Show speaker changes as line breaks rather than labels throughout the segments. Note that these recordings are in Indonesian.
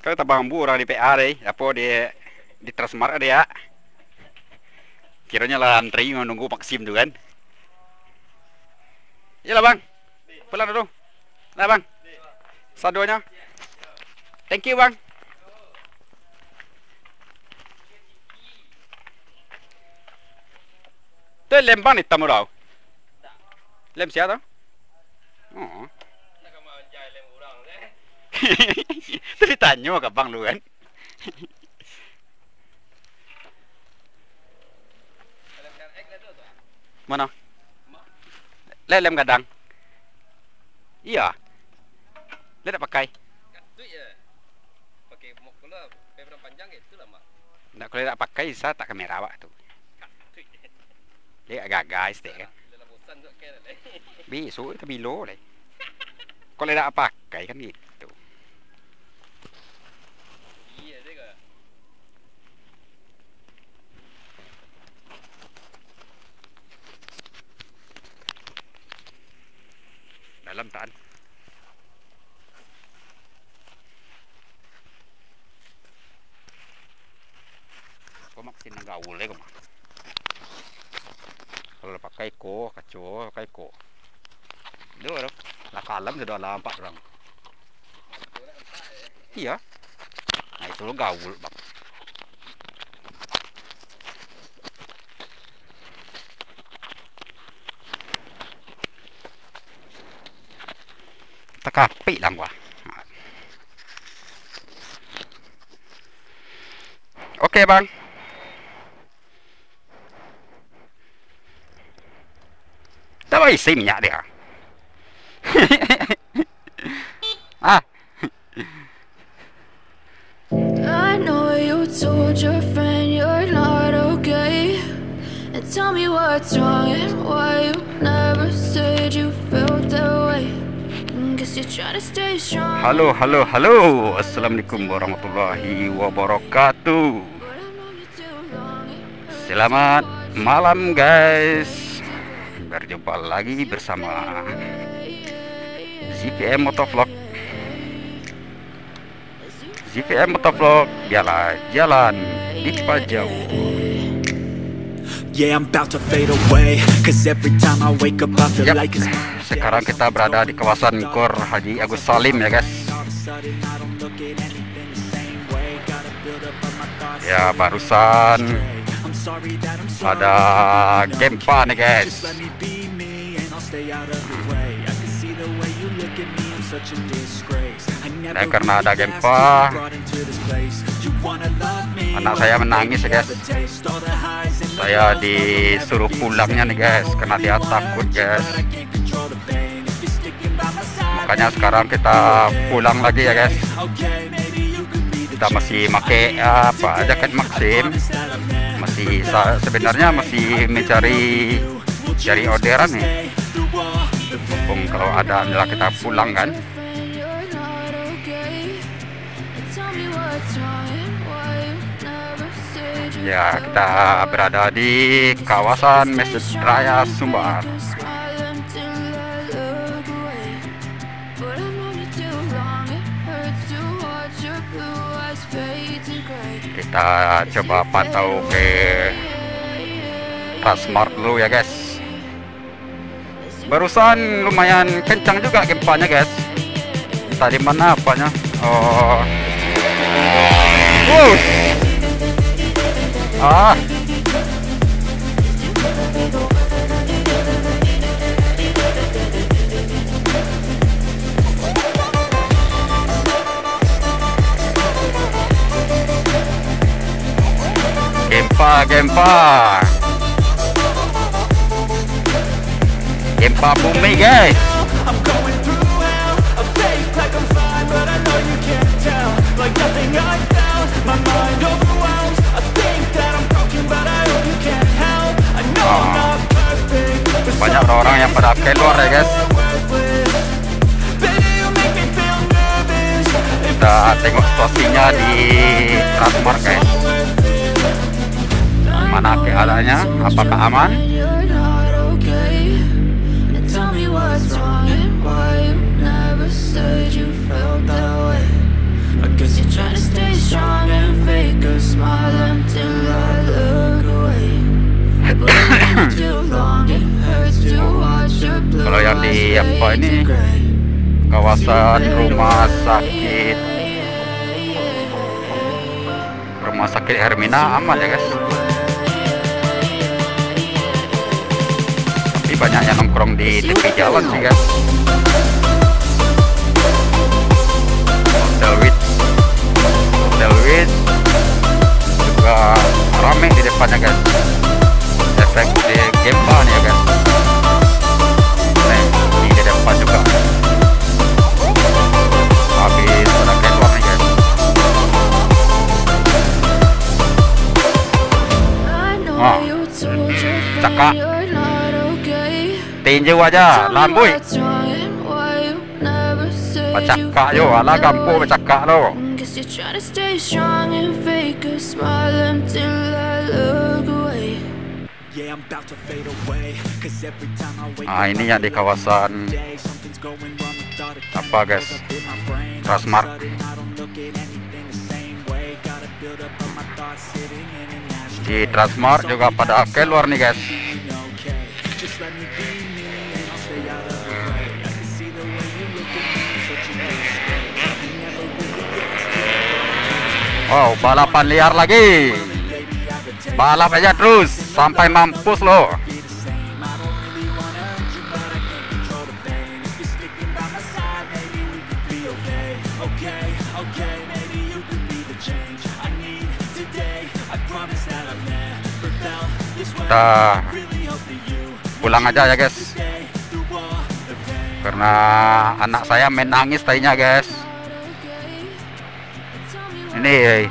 Kalau tabang bu orang di PA deh, apa di Transmart ada ya. Kiranya lah antri menunggu Maxim tuh kan. Iyalah bang, pelan dulu. Nah bang, sadonya. Thank you bang. Itu lem bang hitam tau. Lem siapa tau? Oh. Itu ditanya ke bang lu kan. Mana? Lem gadang. Iya. Dia tak pakai.
Pakai mok pula, paper panjang itu lah mak.
Nak kalau tak pakai saya tak kamera awak tu. Dia agak guys deh kan.
Dalam bosan tu kan le.
Besok itu bilo leh. Kalau tak pakai kan gitu.
Iya deh ke.
Dalam taan. Kau makin gaul leh kau. Kalau pakai kacau pakai Dua dong. Lah kalam sudah lah 4 orang. Iya. Nah itu lo gaul bang. Tekapi lang gua. Oke bang. Tahu isi minyak dia. Ah.
I know you told your friend you're not okay, and tell me what's wrong and why you never said you felt that way. Guess you're trying to stay strong.
Halo. Assalamualaikum warahmatullahi wabarakatuh. Selamat malam guys. Berjumpa lagi bersama ZVM Motovlog. ZVM Motovlog, jalan di Pajau.
Yeah, I'm about to fade away, cause every time I wake up I feel like it's...
Sekarang kita berada di kawasan Gor Haji Agus Salim ya guys. Ya barusan ada Gempa nih guys. Dan karena ada Gempa, anak saya menangis ya guys. Saya disuruh pulangnya nih guys, karena dia takut guys. Makanya sekarang kita pulang lagi ya guys. Kita masih pakai jaket Maxim. Masih sebenarnya masih mencari orderan nih. Mumpung kalau ada adalah kita pulang kan. Ya, kita berada di kawasan Masjid Raya Sumbar. Kita coba pantau ke Transmart dulu ya guys. Barusan lumayan kencang juga gempanya guys. Tadi mana apanya? Oh. Ah. Gempa bumi guys.
I'm going through hell, a fake like I'm fine, but I know you can't tell. Like nothing I found, my mind overwhelms. I think that I'm broken, but I hope you can't help. I know I'm not perfect, but
Banyak orang yang pada keluar ya guys.
baby, you make me feel nervous.
Kita tengok situasinya di Transmart guys. Mana keadaannya? Apakah aman?
You're not okay, and tell me what's wrong and why you never said you felt that way. I guess you're trying to
Kalau yang di apa ini kawasan rumah sakit Hermina aman ya guys. Tapi banyak yang nongkrong di tepi jalan sih guys. Hotel Wits juga rame di depannya guys. Efek di Gempa nih ya guys. Nih di depan juga. Habis pada keluar nih guys. Cakak tinju aja lambui bacakak yo ala gampo bacakak lo. Nah ini yang di kawasan apa guys, Transmart. Di Transmart juga pada keluar nih guys. Wow, balapan liar lagi. Balap aja terus sampai mampus lo. Kita pulang aja ya guys, karena anak saya main nangis tadinya guys. Ini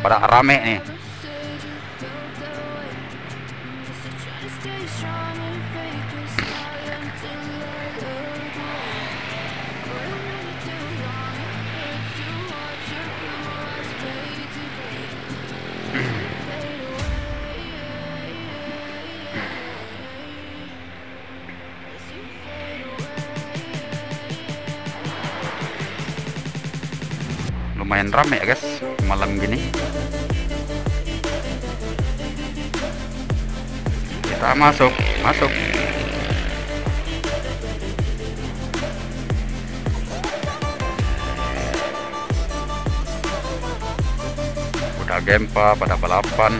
pada rame nih. Lumayan rame ya guys malam gini. Kita masuk. Udah Gempa pada balapan.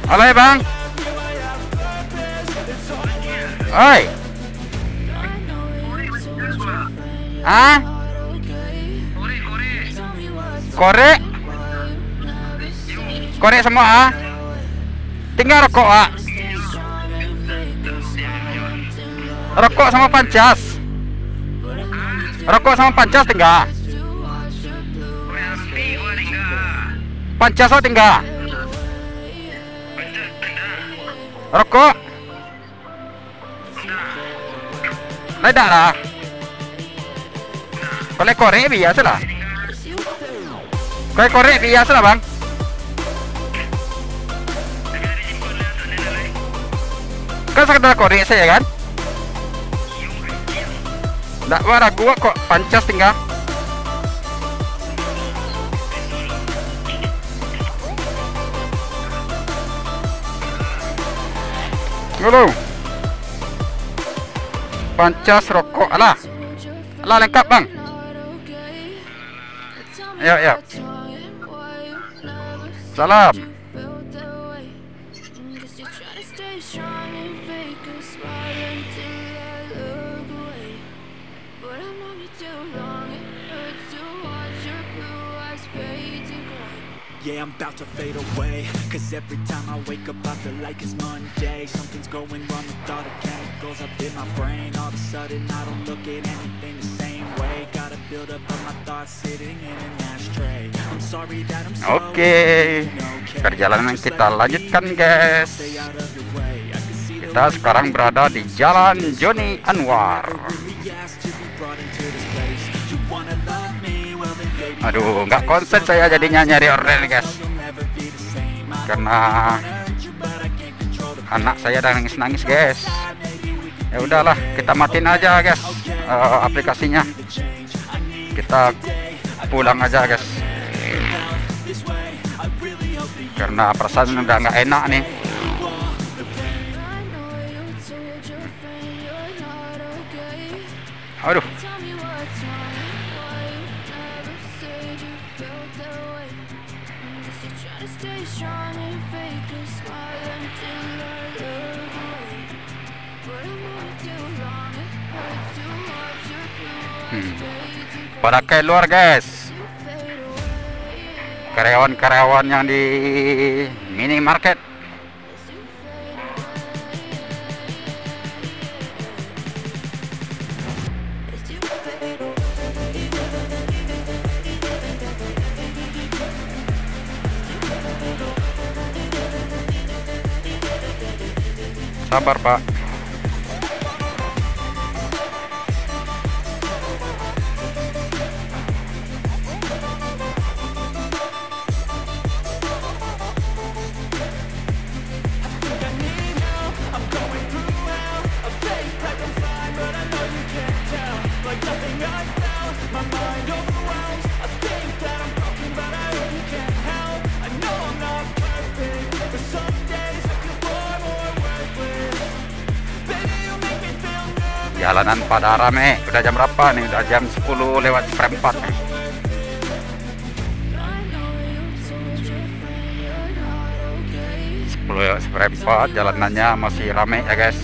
Halo ya bang. Oi. Ah? Korek semua ah? Tinggal rokok ah? Rokok sama pancas. Rokok sama pancas tinggal. Pancas oh tinggal. Rokok tidak lah. Kalau korek biasa lah. Kalau korek biasa lah bang. Kan sekedar korek saya kan. Tidak warna gua kok pancas tinggal. Halo. Pancas rokok alah lengkap bang. Ya. Salam.
Yeah, I'm about to fade away, cause every time I wake up I feel like it's Monday. Something's going wrong with all the chemicals up in my brain. All of a sudden I don't look at anything the same way. Gotta build up of my thoughts sitting in an ashtray. I'm sorry that I'm so
Oke, perjalanan kita lanjutkan guys. Kita sekarang berada di Jalan Joni Anwar. Aduh, nggak konsen saya jadinya nyari orden guys, karena anak saya udah nangis-nangis guys. Ya udahlah, kita matiin aja guys aplikasinya, kita pulang aja guys, karena perasaan udah nggak enak nih. Aduh, pada keluar guys, karyawan-karyawan yang di minimarket. Sabar Pak. Jalanan pada rame. Udah jam berapa nih? Udah jam 10 lewat seperempat nih. Lewat seperempat, jalanannya masih rame ya guys.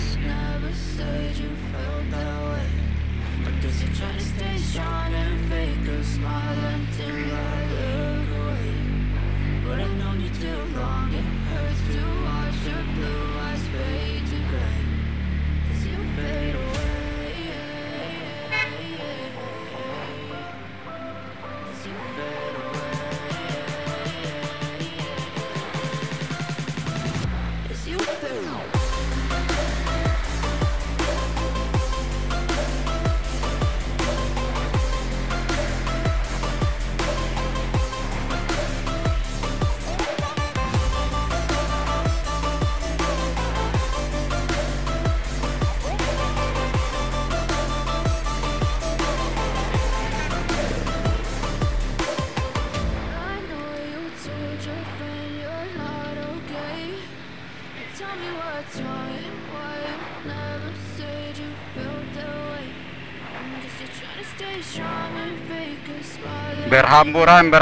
Berhamburan.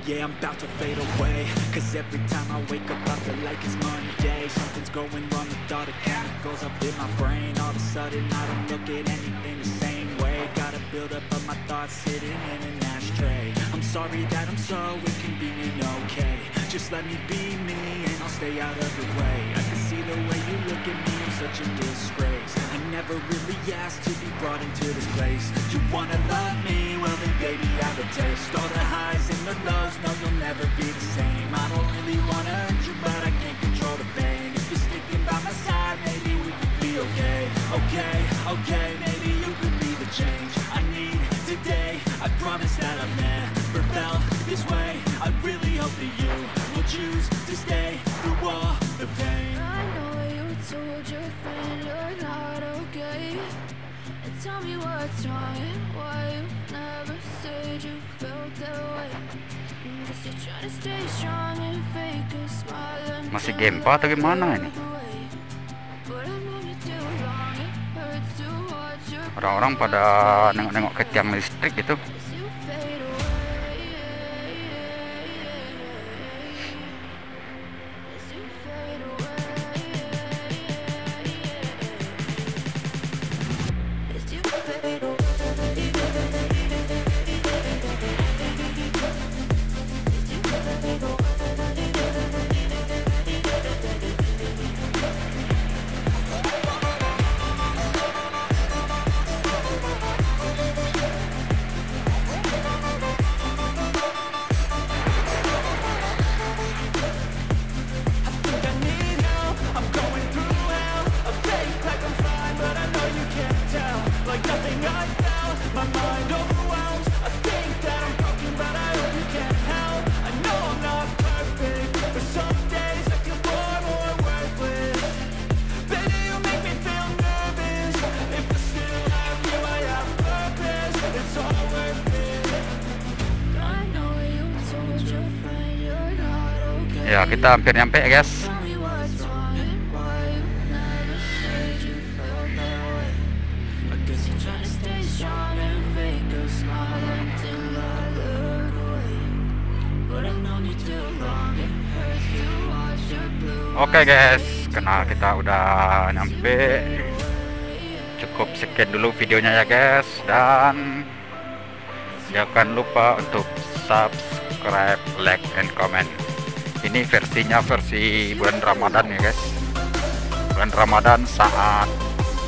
Yeah, I'm about to fade away, cause every time I wake up I feel like it's Monday. Something's going wrong with all the chemicals up in my brain. All of a sudden I don't look at anything the same way. Gotta build up of my thoughts sitting in an ashtray. I'm sorry that I'm so inconvenient, okay. Just let me be me and I'll stay out of your way. I can see the way you look at me, I'm such a disgrace. I never really asked to be brought into this place. You wanna love me? Well then baby I have a taste. All the highs and the lows, no you'll never be the same. I don't really wanna hurt you but I can't control the pain. If you're sticking by my side, maybe we could be okay. Okay, maybe you could be the change I need today. I promise that I've never felt this way. I really hope that you will choose to stay through all the pain.
I know you told your friend you're not okay, and tell me what's wrong and why you never said you felt that way. Guess you're trying to stay strong and fake a smile.
Masih gempa atau gimana ini? Orang-orang pada nengok-nengok ke tiang listrik gitu. Ya, kita hampir nyampe ya guys.
Tell me what's wrong and why you never said you felt that way. I guess you're trying to stay strong and fake a smile until I look away. But I've known you too long, it hurts to watch your blue.
Oke guys, karena kita udah nyampe, cukup sekian dulu videonya ya guys. Dan jangan lupa untuk subscribe, like, and comment. Ini versinya versi bulan Ramadan ya guys. Bulan Ramadan saat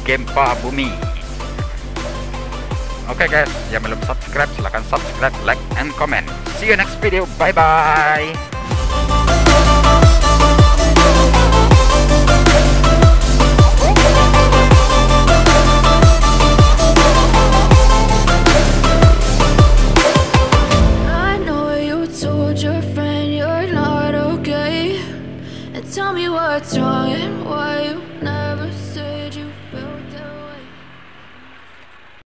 Gempa Bumi. Oke guys, yang belum subscribe silahkan subscribe, like, and comment. See you next video. Bye bye.
I know you told your friend you're not okay, and tell me what's wrong and why you